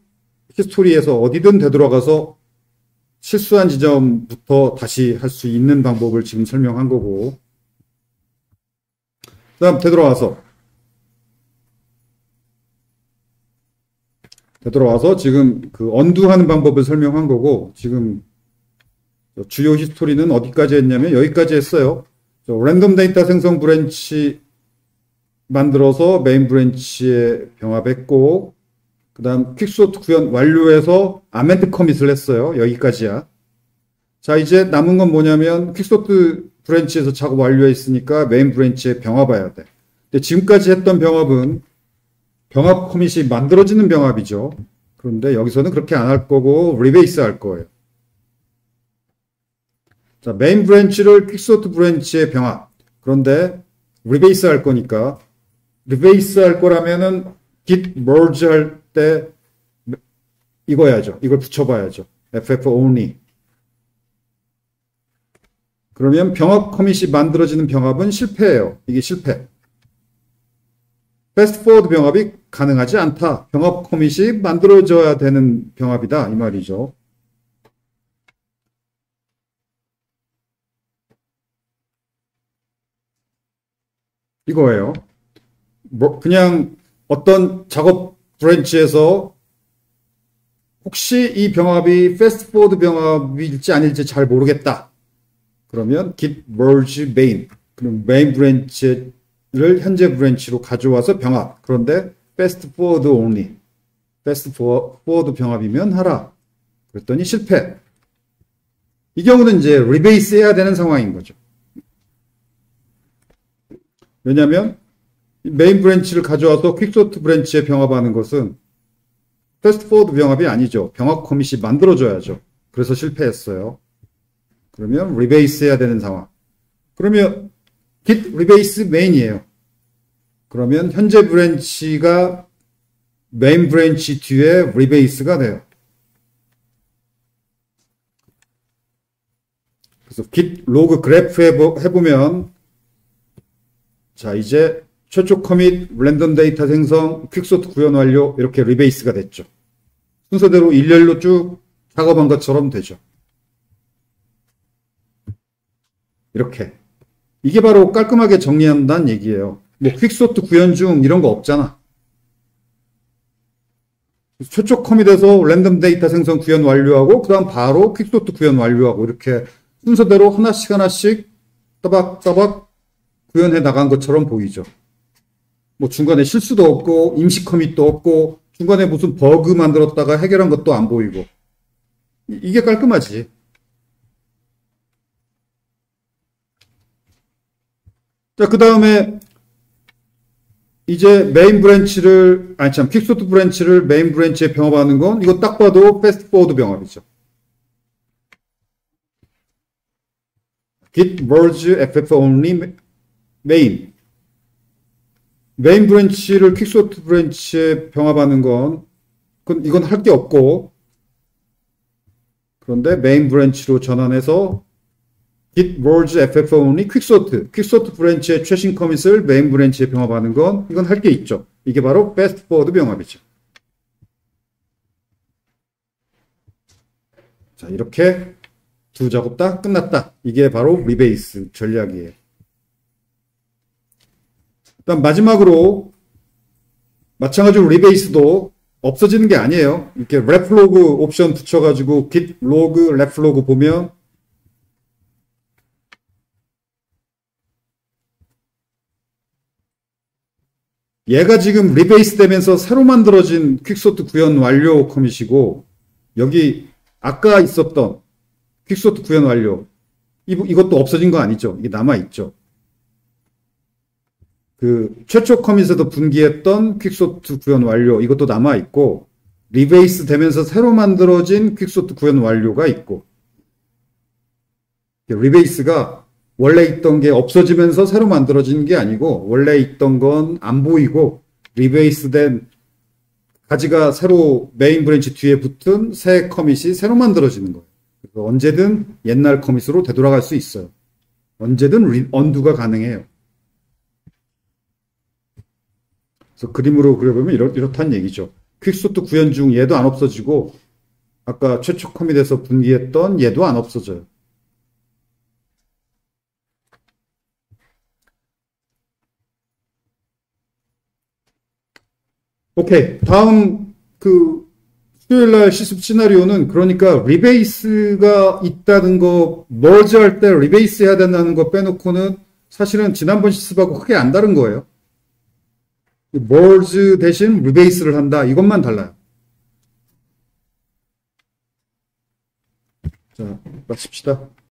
히스토리에서 어디든 되돌아가서 실수한 지점부터 다시 할 수 있는 방법을 지금 설명한 거고. 그 다음 되돌아와서 지금 그 언두하는 방법을 설명한 거고, 지금 주요 히스토리는 어디까지 했냐면 여기까지 했어요. 랜덤 데이터 생성 브랜치 만들어서 메인 브랜치에 병합했고, 그 다음 퀵소트 구현 완료해서 아멘드 커밋을 했어요. 여기까지야. 자, 이제 남은 건 뭐냐면 퀵소트 브랜치에서 작업 완료했으니까 메인 브랜치에 병합해야 돼. 근데 지금까지 했던 병합은 병합 커밋이 만들어지는 병합이죠. 그런데 여기서는 그렇게 안 할 거고 리베이스 할 거예요. 자, 메인 브랜치를 퀵소트 브랜치에 병합. 그런데 리베이스 할 거니까 리베이스 할 거라면은 git merge 할 때 이거야죠. 이걸 붙여봐야죠. ff only. 그러면 병합 커밋이 만들어지는 병합은 실패예요. 이게 실패. 패스트 포워드 병합이 가능하지 않다. 병합 커밋이 만들어져야 되는 병합이다. 이 말이죠. 이거예요. 그냥 어떤 작업 브랜치에서 혹시 이 병합이 패스트 포워드 병합일지 아닐지 잘 모르겠다. 그러면 git merge main. 그럼 메인 브랜치를 현재 브랜치로 가져와서 병합. 그런데 패스트 포워드 only. 패스트 포워드 병합이면 하라. 그랬더니 실패. 이 경우는 이제 리베이스 해야 되는 상황인 거죠. 왜냐하면 메인 브랜치를 가져와서 퀵소트 브랜치에 병합하는 것은 패스트 포워드 병합이 아니죠. 병합 커밋이 만들어져야죠. 그래서 실패했어요. 그러면 리베이스 해야 되는 상황. 그러면 git rebase main이에요. 그러면 현재 브랜치가 메인 브랜치 뒤에 리베이스가 돼요. 그래서 git log grep 해보면 자, 이제 최초 커밋, 랜덤 데이터 생성, 퀵소트 구현 완료 이렇게 리베이스가 됐죠. 순서대로 일렬로 쭉 작업한 것처럼 되죠. 이렇게. 이게 바로 깔끔하게 정리한다는 얘기예요. 뭐 퀵소트 구현 중 이런 거 없잖아. 최초 커밋에서 랜덤 데이터 생성 구현 완료하고 그 다음 바로 퀵소트 구현 완료하고 이렇게 순서대로 하나씩 하나씩 따박따박 구현해 나간 것처럼 보이죠. 뭐 중간에 실수도 없고 임시 커밋도 없고 중간에 무슨 버그 만들었다가 해결한 것도 안 보이고 이게 깔끔하지. 자, 그 다음에 이제 메인 브랜치를 퀵소트 브랜치를 메인 브랜치에 병합하는 건 이거 딱 봐도 패스트 포워드 병합이죠. git merge ff only main 브랜치를 퀵소트 브랜치에 병합하는 건 이건 할 게 없고 그런데 메인 브랜치로 전환해서 git merge ff only 퀵소트 브랜치의 최신 커밋을 메인 브랜치에 병합하는 건 이건 할 게 있죠. 이게 바로 패스트 포워드 병합이죠. 자, 이렇게 두 작업 다 끝났다. 이게 바로 리베이스 전략이에요. 일단 마지막으로 마찬가지로 리베이스도 없어지는 게 아니에요. 이렇게 reflog 옵션 붙여가지고 git log reflog 보면 얘가 지금 리베이스 되면서 새로 만들어진 퀵소트 구현 완료 커밋이고 여기 아까 있었던 퀵소트 구현 완료 이것도 없어진 거 아니죠. 이게 남아있죠. 그 최초 커밋에서 분기했던 퀵소트 구현 완료 이것도 남아있고 리베이스 되면서 새로 만들어진 퀵소트 구현 완료가 있고 리베이스가 원래 있던 게 없어지면서 새로 만들어진 게 아니고 원래 있던 건 안 보이고 리베이스 된 가지가 새로 메인 브랜치 뒤에 붙은 새 커밋이 새로 만들어지는 거예요. 그래서 언제든 옛날 커밋으로 되돌아갈 수 있어요. 언제든 언두가 가능해요. 그래서 그림으로 그려보면 이렇다는 얘기죠. 퀵소트 구현 중 얘도 안 없어지고 아까 최초 커밋에서 분기했던 얘도 안 없어져요. 오케이. 다음 수요일날 실습 시나리오는 그러니까 리베이스가 있다는 거 머지할 때 리베이스 해야 된다는 거 빼놓고는 사실은 지난번 실습하고 크게 안 다른 거예요. merge 대신 리베이스를 한다. 이것만 달라요. 자, 마칩시다.